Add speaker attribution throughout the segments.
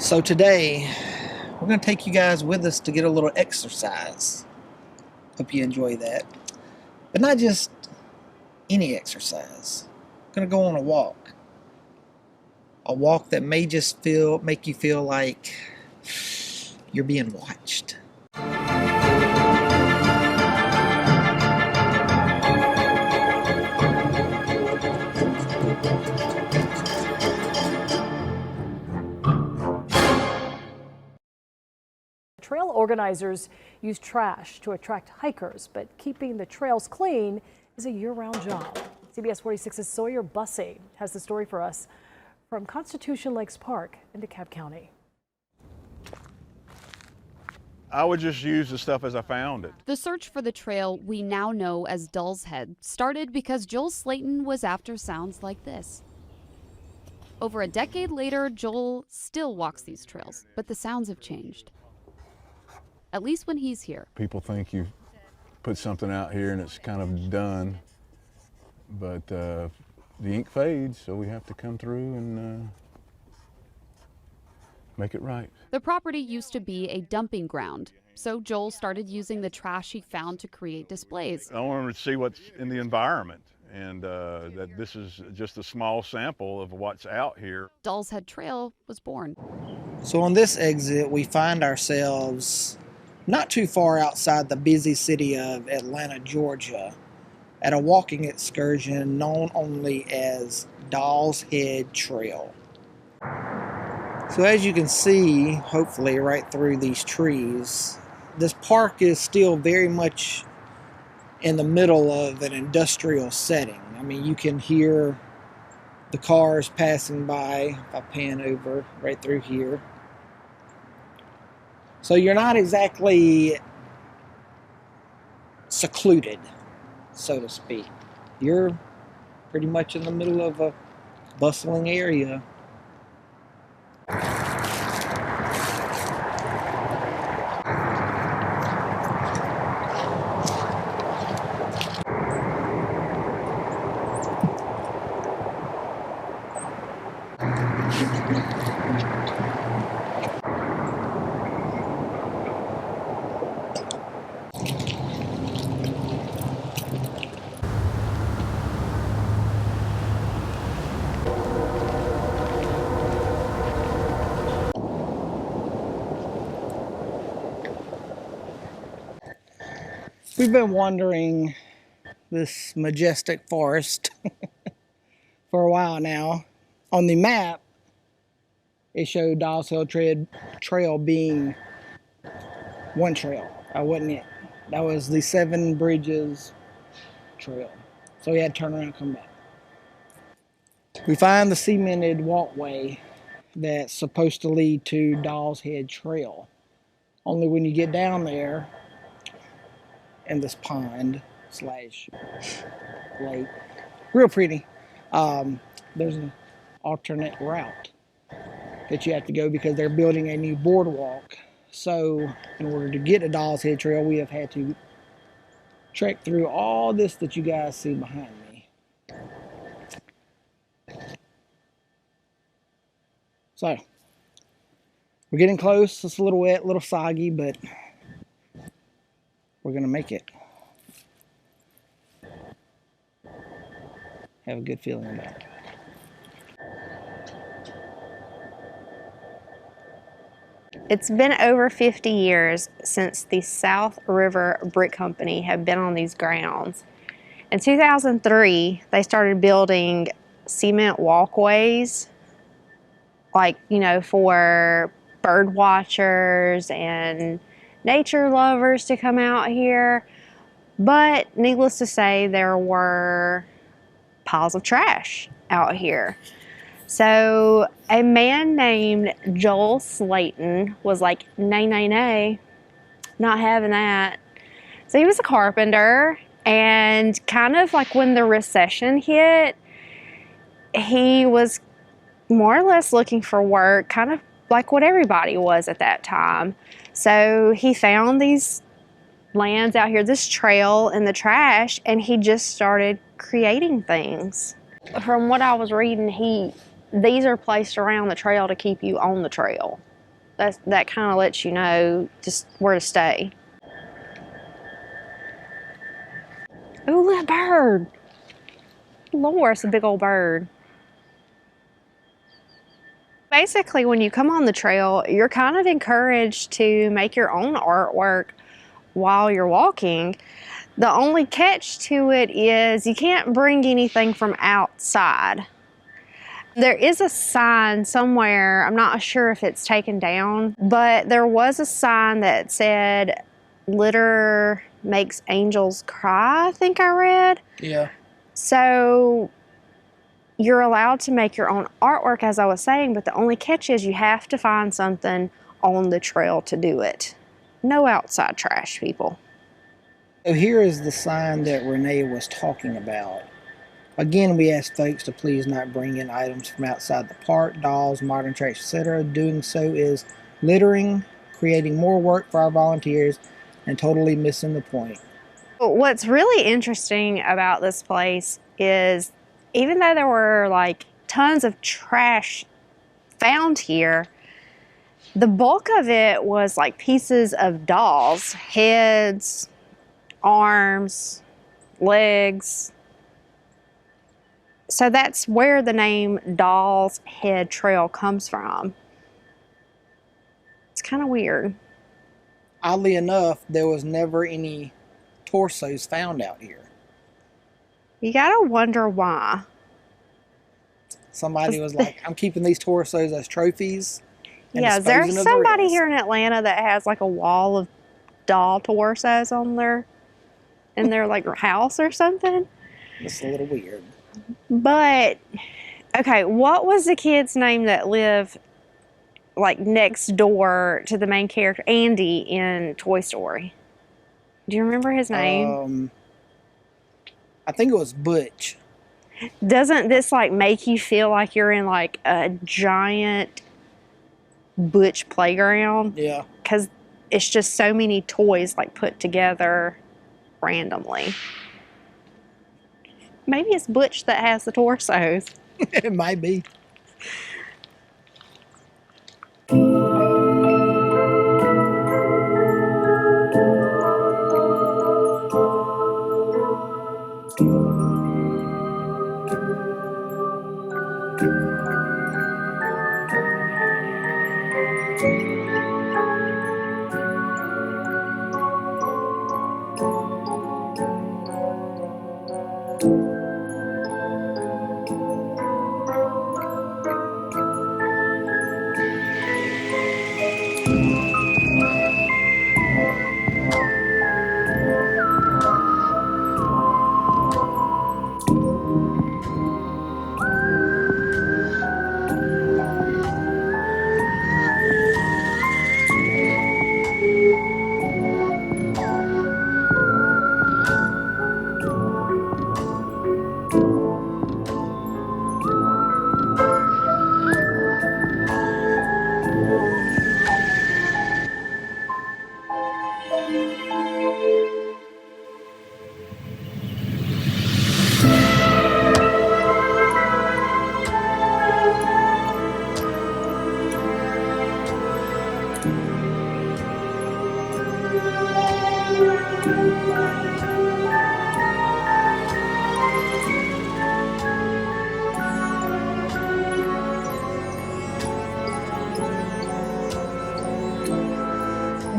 Speaker 1: So today, we're going to take you guys with us to get a little exercise. Hope you enjoy that. But not just any exercise. We're going to go on a walk. A walk that may just make you feel like you're being watched.
Speaker 2: Trail organizers use trash to attract hikers, but keeping the trails clean is a year-round job. CBS 46's Sawyer Bussey has the story for us from Constitution Lakes Park in DeKalb County.
Speaker 3: I would just use the stuff as I found it.
Speaker 4: The search for the trail we now know as Dull's Head started because Joel Slayton was after sounds like this. Over a decade later, Joel still walks these trails, but the sounds have changed. At least when he's here.
Speaker 3: People think you put something out here and it's kind of done, but the ink fades, so we have to come through and make it right.
Speaker 4: The property used to be a dumping ground, so Joel started using the trash he found to create displays.
Speaker 3: I wanted to see what's in the environment, and that this is just a small sample of what's out here.
Speaker 4: Dull's Head Trail was born.
Speaker 1: So on this exit, we find ourselves not too far outside the busy city of Atlanta, Georgia, at a walking excursion known only as Dull's Head Trail. So as you can see, hopefully right through these trees, this park is still very much in the middle of an industrial setting. I mean, you can hear the cars passing by. If I pan over right through here. So you're not exactly secluded, so to speak. You're pretty much in the middle of a bustling area. We've been wandering this majestic forest for a while now. On the map, it showed Dull's Head Trail being one trail. That wasn't it. That was the Seven Bridges Trail. So we had to turn around and come back. We find the cemented walkway that's supposed to lead to Dull's Head Trail. Only when you get down there, in this pond slash lake, real pretty, there's an alternate route that you have to go because they're building a new boardwalk. So in order to get to Dull's Head Trail, we have had to trek through all this that you guys see behind me. So we're getting close. It's a little wet, a little soggy, but we're going to make it. Have a good feeling about it.
Speaker 5: It's been over 50 years since the South River Brick Company have been on these grounds. In 2003, they started building cement walkways, like, you know, for bird watchers and nature lovers to come out here. But needless to say, there were piles of trash out here. So a man named Joel Slayton was like, nay, nay, nay, not having that. So he was a carpenter, and kind of like when the recession hit, he was more or less looking for work, kind of like what everybody was at that time. So he found these lands out here, this trail in the trash, and he just started creating things. From what I was reading, these are placed around the trail to keep you on the trail. that kind of lets you know just where to stay. Oh, look at that bird. Lord, it's a big old bird. Basically, when you come on the trail, you're kind of encouraged to make your own artwork while you're walking. The only catch to it is you can't bring anything from outside. There is a sign somewhere, I'm not sure if it's taken down, but there was a sign that said, "Litter makes angels cry," I think I read.
Speaker 1: Yeah.
Speaker 5: So you're allowed to make your own artwork, as I was saying, but the only catch is you have to find something on the trail to do it. No outside trash, people.
Speaker 1: So here is the sign that Renee was talking about. Again, we ask folks to please not bring in items from outside the park, dolls, modern tracks, etc. Doing so is littering, creating more work for our volunteers, and totally missing the point.
Speaker 5: What's really interesting about this place is even though there were like tons of trash found here, the bulk of it was like pieces of dolls, heads, arms, legs. So that's where the name Doll's Head Trail comes from. It's kind of weird.
Speaker 1: Oddly enough, there was never any torsos found out here.
Speaker 5: You gotta wonder why.
Speaker 1: Somebody was like, I'm keeping these torsos as trophies. And
Speaker 5: Yeah, there's
Speaker 1: disposing of the
Speaker 5: somebody
Speaker 1: rest.
Speaker 5: here in Atlanta that has like a wall of doll torsos on in their like house or something.
Speaker 1: It's a little weird.
Speaker 5: But okay, what was the kid's name that lived like next door to the main character, Andy, in Toy Story? Do you remember his name?
Speaker 1: I think it was Butch.
Speaker 5: Doesn't this like make you feel like you're in like a giant Butch playground?
Speaker 1: Yeah.
Speaker 5: Because it's just so many toys like put together randomly. Maybe it's Butch that has the torsos.
Speaker 1: It might be.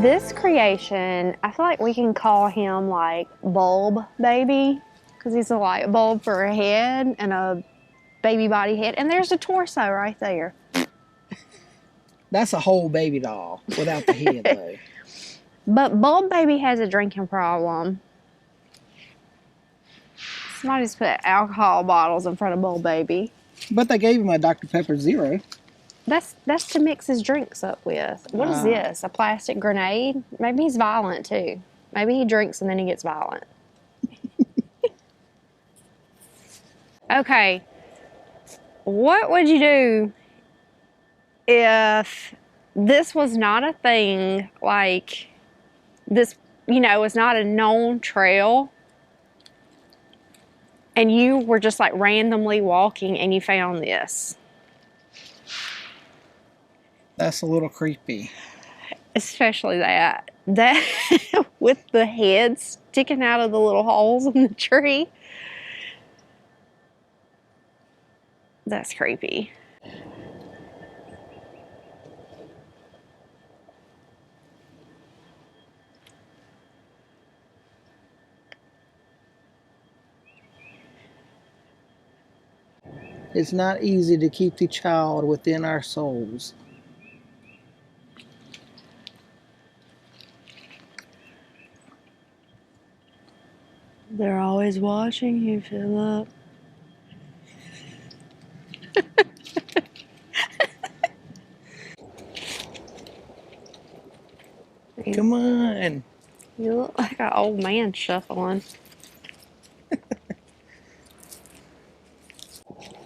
Speaker 5: This creation, I feel like we can call him like Bulb Baby, because he's a light bulb for a head and a baby body head. And there's a torso right there.
Speaker 1: That's a whole baby doll without the head, though.
Speaker 5: But Bulb Baby has a drinking problem. Somebody's put alcohol bottles in front of Bulb Baby.
Speaker 1: But they gave him a Dr. Pepper Zero.
Speaker 5: That's to mix his drinks up with. What is this? A plastic grenade? Maybe he's violent too. Maybe he drinks and then he gets violent. Okay. What would you do if this was not a thing, like this, was not a known trail, and you were just like randomly walking and you found this?
Speaker 1: That's a little creepy.
Speaker 5: Especially that with the heads sticking out of the little holes in the tree. That's creepy.
Speaker 1: It's not easy to keep the child within our souls.
Speaker 5: They're always watching you, Philip.
Speaker 1: Come on.
Speaker 5: You look like an old man shuffling.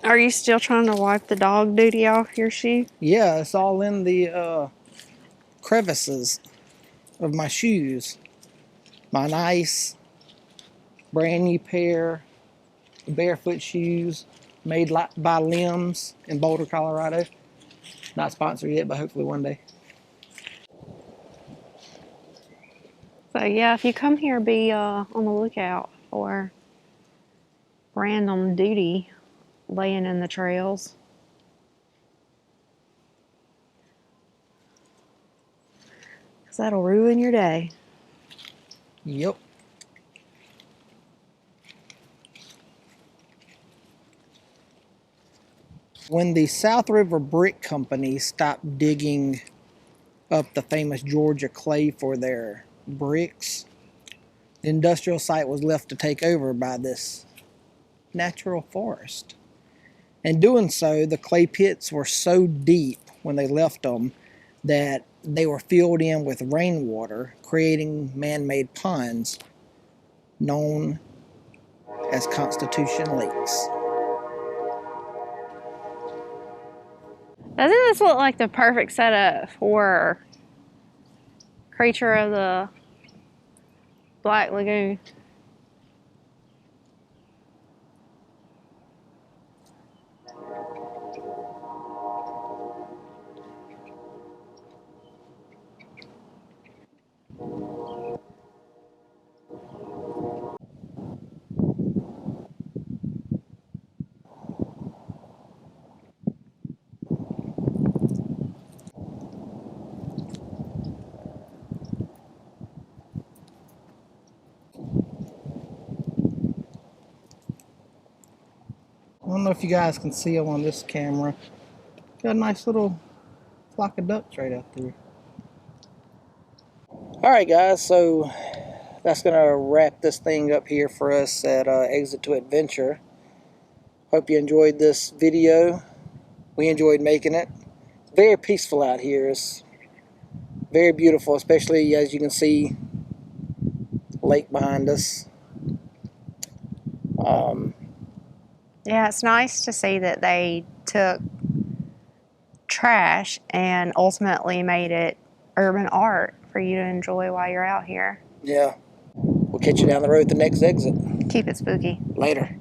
Speaker 5: Are you still trying to wipe the dog duty off your shoe?
Speaker 1: Yeah, it's all in the crevices of my shoes. My nice brand new pair of barefoot shoes made by Limbs in Boulder, Colorado. Not sponsored yet, but hopefully one day.
Speaker 5: So yeah, if you come here, be on the lookout for random duty laying in the trails. Because that'll ruin your day.
Speaker 1: Yep. When the South River Brick Company stopped digging up the famous Georgia clay for their bricks, the industrial site was left to take over by this natural forest. In doing so, the clay pits were so deep when they left them that they were filled in with rainwater, creating man-made ponds known as Constitution Lakes.
Speaker 5: Doesn't this look like the perfect setup for Creature of the Black Lagoon?
Speaker 1: I don't know if you guys can see them on this camera. Got a nice little flock of ducks right out there. Alright guys, so that's going to wrap this thing up here for us at Exit to Adventure. Hope you enjoyed this video. We enjoyed making it. Very peaceful out here. It's very beautiful, especially as you can see lake behind us.
Speaker 5: Yeah, it's nice to see that they took trash and ultimately made it urban art for you to enjoy while you're out here.
Speaker 1: Yeah. We'll catch you down the road at the next exit.
Speaker 5: Keep it spooky.
Speaker 1: Later.